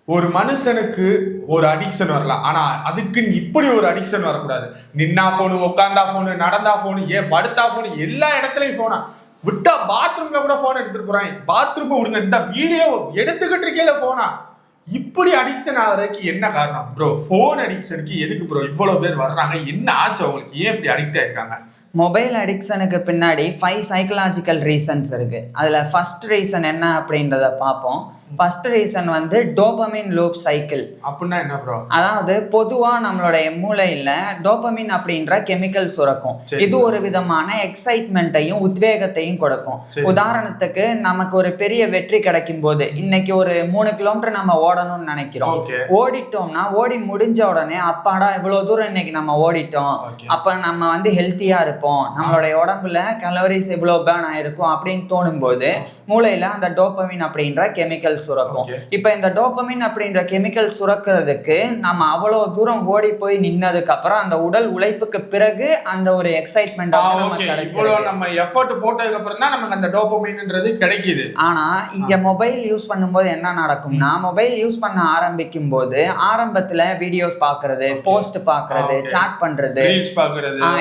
ஒரு மனுஷனுக்கு ஒரு அடிக்ஷன் வரலாம், ஆனா அதுக்கு இப்படி ஒரு அடிக்ஷன் வரக்கூடாது. நின்னா போனு, உட்காந்தா போனு, நடந்தா போனு, ஏன் படுத்தா போனு, எல்லா இடத்துலயும் போனா, விட்டா பாத்ரூம்ல கூட போன் எடுத்துட்டு போறாங்க. பாத்ரூம் விடுங்க, இந்த வீடியோ எடுத்துக்கிட்டு இருக்கேல போனா. இப்படி அடிக்ஷன் ஆகிறதுக்கு என்ன காரணம் ப்ரோ? போன் அடிக்ஷனுக்கு எதுக்கு ப்ரோ இவ்வளவு பேர் வர்றாங்க? என்ன ஆச்சு அவங்களுக்கு? ஏன் இப்படி அடிக்ட் ஆயிருக்காங்க? மொபைல் அடிக்ஷனுக்கு பின்னாடி 5 சைக்கலாஜிக்கல் ரீசன்ஸ் இருக்கு. அதுல ஃபர்ஸ்ட் ரீசன் என்ன அப்படின்றத பார்ப்போம். ஃபர்ஸ்ட் ரீசன் வந்து டோபமின் லூப் சைக்கிள். அப்படின்னா என்ன ப்ரோ? அதாவது பொதுவா நம்மளுடைய மூளையில டோபமின் அப்படின்ற கெமிக்கல் சுரக்கும். இது ஒரு விதமான எக்ஸைட்மெண்ட்டையும் உத்வேகத்தையும் கொடுக்கும். உதாரணத்துக்கு நமக்கு ஒரு பெரிய வெற்றி கிடைக்கும் போது, இன்னைக்கு ஒரு 3 கிலோமீட்டர் நம்ம ஓடணும்னு நினைக்கிறோம். ஓடிட்டோம்னா ஓடி முடிஞ்ச உடனே அப்பாடா இவ்வளவு தூரம் இன்னைக்கு நம்ம ஓடிட்டோம், அப்ப நம்ம வந்து ஹெல்த்தியா இருப்போம், நம்மளுடைய உடம்புல கலோரிஸ் இவ்வளவு பேர்ன் ஆயிருக்கும் அப்படின்னு தோணும் போது மூளையில அந்த டோபமின் அப்படின்ற கெமிக்கல் சுரக்கும். இப்ப இந்த டோபமின் அப்படின்ற கெமிக்கல் சுரக்கிறதுக்கு நம்ம அவ்வளவு தூரம் ஓடி போய் நின்னதுக்கு அப்புறம் அந்த உடல் உழைப்புக்கு பிறகு அந்த ஒரு எக்ஸைட்மெண்ட் நம்ம எஃபோர்ட் போட்டதுக்கு அப்புறம் தான் நமக்கு அந்த டோபமின்ன்றது கிடைக்குது. ஆனா இங்க மொபைல் யூஸ் பண்ணும்போது என்ன நடக்கும்னா, மொபைல் யூஸ் பண்ண ஆரம்பிக்கும் போது ஆரம்பத்துல வீடியோஸ் பாக்குறது, போஸ்ட் பாக்குறது, சாட் பண்றது,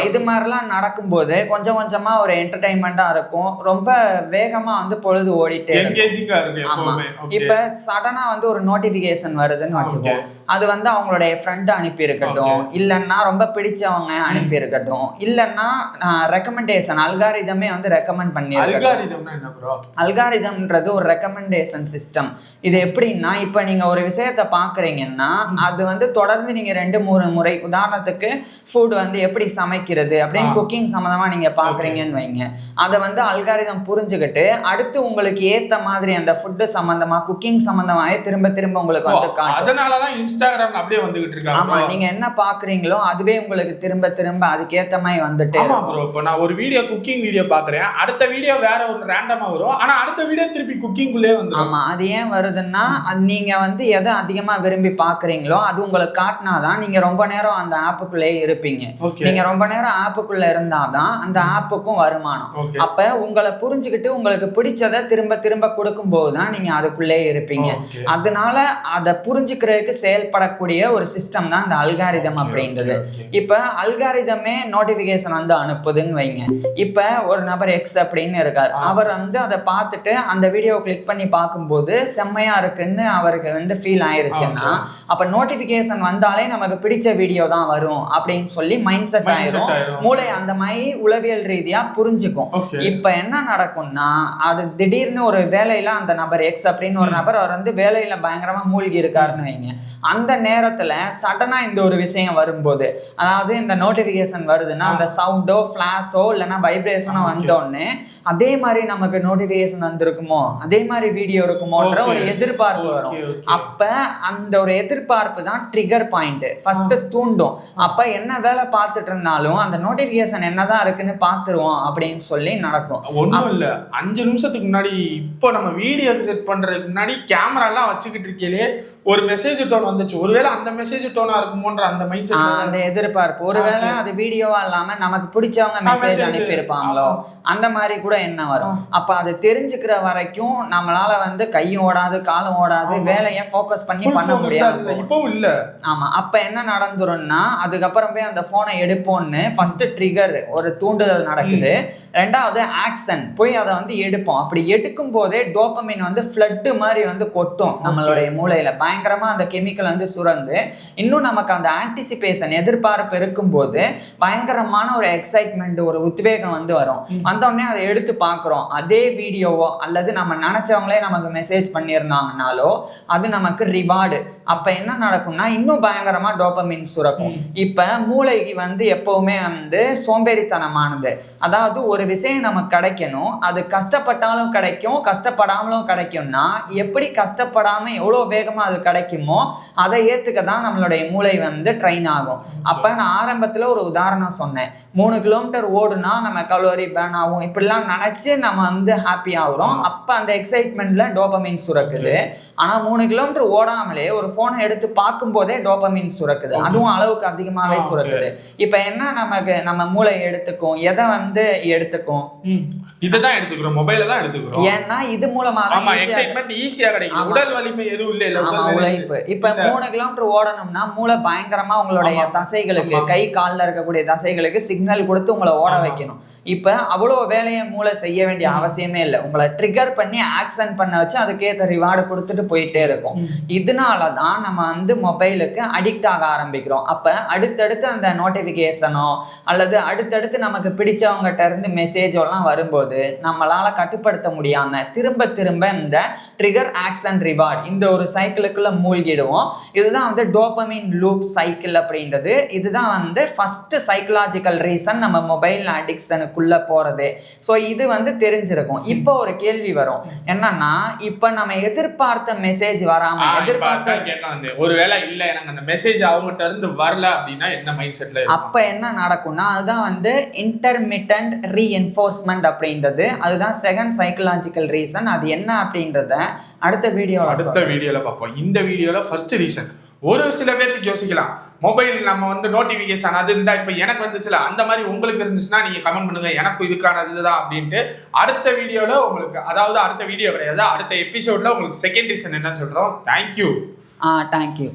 இது மாதிரிலாம் நடக்கும்போது கொஞ்சம் கொஞ்சமா ஒரு என்டர்டைன்மெண்டா இருக்கும். ரொம்ப வேகமா வந்து பொழுது ஓடிட்டே இருக்கும். இப்ப சடனா வந்து ஒரு நோட்டிபிகேஷன் வருதுன்னு வச்சுக்கோ, அது வந்து அவங்களுடைய ஃப்ரெண்ட் அனுப்பி இருக்கட்டும், இல்லைன்னா ரொம்ப பிடிச்சவங்க அனுப்பி இருக்கட்டும், இல்லைன்னா ரெக்கமெண்டேஷன் அல்காரிதமே வந்து ரெக்கமெண்ட் பண்ணி. அல்காரிதம்ன்றது ஒரு ரெக்கமெண்டேஷன் சிஸ்டம். இது எப்படின்னா, இப்ப நீங்க ஒரு விஷயத்த பாக்குறீங்கன்னா அது வந்து தொடர்ந்து நீங்க 2-3 முறை, உதாரணத்துக்கு ஃபுட் வந்து எப்படி சமைக்கிறது அப்படின்னு குக்கிங் சம்பந்தமா நீங்க பாக்குறீங்கன்னு வைங்க, அதை வந்து அல்காரிதம் புரிஞ்சுக்கிட்டு அடுத்து உங்களுக்கு ஏத்த மாதிரி அந்த ஃபுட் சம்பந்தமா, குக்கிங் சம்பந்தமாவே திரும்ப திரும்ப உங்களுக்கு வந்து காட்டும். அதனாலதான் இன்ஸ்டாகிராம்ல அப்படியே வந்துகிட்டு இருக்காங்க. ஆமா, நீங்க என்ன பாக்குறீங்களோ அதுவே உங்களுக்கு திரும்ப திரும்ப அதுக்கு ஏத்த மாதிரி வந்துட்டே இருக்கும். ப்ரோ, இப்போ நான் ஒரு வீடியோ குக்கிங் வீடியோ பாக்குறேன், அடுத்த வீடியோ வேற ஒரு ரேண்டமா வரும், ஆனா அடுத்த வீடியோ திருப்பி குக்கிங்குள்ளே வந்துரும். ஆமா, அது ஏன் வருதுன்னா, நீங்க வந்து எதை அதிகமா விரும்பி பாக்குறீங்களோ அது உங்களுக்கு காட்டினாதான் நீங்க ரொம்ப நேரம் அந்த ஆப்புக்குள்ளே இருப்பீங்க. நீங்க ரொம்ப நேரம் ஆப்புக்குள்ள இருந்தாதான் அந்த ஆப்புக்கும் வருமானம். அப்ப உங்களை புரிஞ்சுக்கிட்டு உங்களுக்கு பிடிச்சதை திரும்ப திரும்ப கொடுக்கும் போதுதான் நீங்க அதுக்குள்ளே இருப்பீங்க. அதனால அதை புரிஞ்சுக்கிறதுக்கு செயல்படக்கூடிய ஒரு சிஸ்டம் தான் இந்த அல்காரிதம் அப்படின்றது. இப்ப அல்காரிதமே நோட்டிபிகேஷன் வந்து அனுப்புதுன்னு வைங்க. இப்ப ஒரு நபர் எக்ஸ் அப்படின்னு இருக்கார், அவர் வந்து அதை பார்த்துட்டு அந்த வீடியோ கிளிக் பண்ணி பார்க்கும்போது செம்மையா இருக்குன்னு அவருக்கு வந்து ஃபீல் ஆயிருச்சுன்னா, அப்ப நோட்டிபிகேஷன் வந்தாலே நமக்கு பிடிச்ச வீடியோ தான் வரும் அப்படின்னு சொல்லி மைண்ட் செட் ஆயிரும். மூளை அந்த மாதிரி உளவியல் ரீதியா புரிஞ்சுக்கும். இப்ப என்ன நடக்கும்னா, அது திடீர்னு ஒரு வேலையில அந்த நபர் எக்ஸ் அப்படின்னு ஒரு நபர், அவர் வந்து வேலையில பயங்கரமா மூழ்கி இருக்காருன்னு வைங்க, அந்த நேரத்துல சடனா இந்த ஒரு விஷயம் வரும்போது, அதாவது இந்த நோட்டிபிகேஷன் வருதுன்னா அந்த சவுண்டோ ஃபிளாஷோ இல்லைன்னா வைப்ரேஷனோ வந்தோடனே அதே மாதிரி நமக்கு நோட்டிபிகேஷன் வந்திருக்குமோ, அதே மாதிரி வீடியோ இருக்குமோன்ற ஒரு எதிர்பார்ப்பு வரும். அப்ப அந்த ஒரு எதிர்பார்ப்பு தான் ட்ரிகர் பாயிண்ட், ஃபர்ஸ்ட் தூண்டும். அப்ப என்ன வேலை பார்த்துட்டு இருந்தாலும் அந்த நோட்டிபிகேஷன் என்னதான் இருக்குன்னு பார்த்துருவோம் அப்படின்னு சொல்லி நடக்கும். ஒன்றும் இல்ல, 5 நிமிஷத்துக்கு முன்னாடி, இப்போ நம்ம வீடியோ செட் பண்றதுக்கு முன்னாடி கேமரா எல்லாம் வச்சுக்கிட்டு இருக்கே ஒரு மெசேஜ் டோன் வந்துச்சு, ஒருவேளை அந்த மெசேஜ் டோனா இருக்குமோன்ற அந்த மைண்ட் செட், அந்த எதிர்பார்ப்பு, ஒருவேளை அது வீடியோவா இல்லாம நமக்கு பிடிச்சவங்க மெசேஜ் அனுப்பி இருப்பாங்களோ அந்த மாதிரி கூட என்ன வரும். அப்ப அது தெரிஞ்சுக்கிற வரைக்கும் நம்மளால வந்து கையும் ஓடாது காலும் ஓடாது, வேலையை ஃபோக்கஸ் பண்ணி பண்ண முடியாது. இப்போ இல்ல. ஆமா, அப்ப என்ன நடந்துரும்னா, அதுக்கப்புறம் போய் அந்த போனை எடுப்போம்னு ஃபர்ஸ்ட் ட்ரிகர் ஒரு தூண்டுதல் நடக்குது, ரெண்டாவது ஆக்ஷன் போய் அதை வந்து எடுப்போம். அப்படி எடுக்கும் போதே டோபமின் வந்து ஃப்ளட் மாதிரி வந்து கொட்டும் நம்மளுடைய மூளையில, பயங்கரமா அந்த கெமிக்கல் வந்து சுரந்து, இன்னும் நமக்கு அந்த ஆன்டிசிபேஷன் எதிர்பார்ப்பு இருக்கும்போது பயங்கரமான ஒரு எக்ஸைட்மெண்ட், ஒரு உத்வேகம் வந்து வரும். வந்தோடனே அதை எடுத்து பார்க்குறோம், அதே வீடியோவோ அல்லது நம்ம நினைச்சவங்களே நமக்கு மெசேஜ் பண்ணியிருந்தாங்கனாலோ அது நமக்கு ரிவார்டு. அப்ப என்ன நடக்கும்னா இன்னும் பயங்கரமா டோபமின் சுரக்கும். இப்ப மூளைக்கு வந்து எப்பவுமே வந்து சோம்பேறித்தனமானது, அதாவது ஒரு விஷயம் நமக்கு கிடைக்கணும், அது கஷ்டப்பட்டாலும் கிடைக்கும் கஷ்டப்படாமலும் கிடைக்கும்னா, எப்படி கஷ்டப்படாம எவ்வளவு வேகமா அது கிடைக்குமோ அதை ஏத்துக்க தான் நம்மளுடைய மூளை வந்து ட்ரெயின் ஆகும். அப்ப நான் ஆரம்பத்துல ஒரு உதாரணம் சொன்னேன், 3 கிலோமீட்டர் ஓடுனா நம்ம கலோரி பேர்ன் ஆகும், இப்படிலாம் நினைச்சு நம்ம வந்து ஹாப்பி ஆகுறோம். அப்ப அந்த எக்ஸைட்மெண்ட்ல டோபமின் சுரக்குது. ஆனா 3 கிலோமீட்டர் ஓடாமலே ஒரு போனை எடுத்து பார்க்கும் போதே டோபமின் சுரக்குது, அதுவும் அளவுக்கு அதிகமாவே சுரக்குது. இப்ப என்ன நமக்கு நம்ம மூளை எடுத்துக்கும், எதை வந்து எடுத்து எடுத்துக்கும்? இததான் எடுத்துக்கிறோம், மொபைல தான் எடுத்துக்கிறோம். ஏன்னா இது மூலமா தான் எக்ஸைட்மெண்ட் ஈஸியா கிடைக்கும். உடல் வலிமை எதுவும் இல்ல. உழைப்பு. இப்ப 3 கிலோமீட்டர் ஓடணும்னா மூளை பயங்கரமா உங்களுடைய தசைகளுக்கு, கை கால்ல இருக்கக்கூடிய தசைகளுக்கு சிக்னல் கொடுத்து உங்களை ஓட வைக்கணும். இப்ப அவ்வளவு வேலையை மூளை செய்ய வேண்டிய அவசியமே இல்லை. உங்களை ட்ரிகர் பண்ணி ஆக்சன் பண்ண வச்சு அதுக்கேற்ற ரிவார்டு கொடுத்துட்டு போயிட்டே இருக்கும். இதனாலதான் நம்ம வந்து மொபைலுக்கு அடிக்ட் ஆக ஆரம்பிக்கிறோம். அப்ப அடுத்தடுத்து அந்த நோட்டிபிகேஷனோ அல்லது அடுத்தடுத்து நமக்கு பிடிச்சவங்ககிட்ட இருந்து மெசேஜோ எல்லாம் வரும்போது நம்மளால கட்டுப்படுத்த முடியாம திரும்ப திரும்ப இந்த ட்ரிகர் ஆக்சன் ரிவார்ட் இந்த ஒரு சைக்கிளுக்குள்ள மூழ்கிடுவோம். இதுதான் வந்து டோபமின் லூப் சைக்கிள் அப்படின்றது. இதுதான் வந்து ஃபர்ஸ்ட் சைக்கலாஜிக்கல் ரீசன் நம்ம மொபைல் அடிக்ஷனுக்குள்ள போறது. ஸோ இது வந்து தெரிஞ்சிருக்கும். இப்போ ஒரு கேள்வி வரும், என்னன்னா இப்ப நம்ம எதிர்பார்த்த மெசேஜ் வராம எதிர்பார்த்த ஒருவேளை இல்ல எனக்கு அந்த மெசேஜ் அவங்ககிட்ட இருந்து வரல அப்படின்னா என்ன மைண்ட் செட்ல அப்ப என்ன நடக்கும்னா அதுதான் வந்து இன்டர்மிட்டன்ட் ரீஎன்ஃபோர்ஸ்மெண்ட் அப்படின்றது. அதுதான் செகண்ட் சைக்கலாஜிக்கல் ரீசன். அது என்ன அப்படின்றத அடுத்த வீடியோல பார்ப்போம். இந்த வீடியோல ஃபர்ஸ்ட் ரீசன் ஒரு சில பேருக்கு யோசிக்கலாம், மொபைல் நம்ம வந்து நோட்டிபிகேஷன் அது இருந்தா இப்ப எனக்கு வந்துச்சுல அந்த மாதிரி உங்களுக்கு இருந்துச்சுன்னா நீங்க கமெண்ட் பண்ணுங்க, எனக்கு இதுக்கான இதுதான் அப்படின்ட்டு. அடுத்த வீடியோல உங்களுக்கு, அதாவது அடுத்த வீடியோ கிடையாது, அடுத்த எபிசோட்ல உங்களுக்கு செகண்ட் ரீசன் என்னன்னு சொல்றோம். தேங்க்யூ. தேங்க்யூ.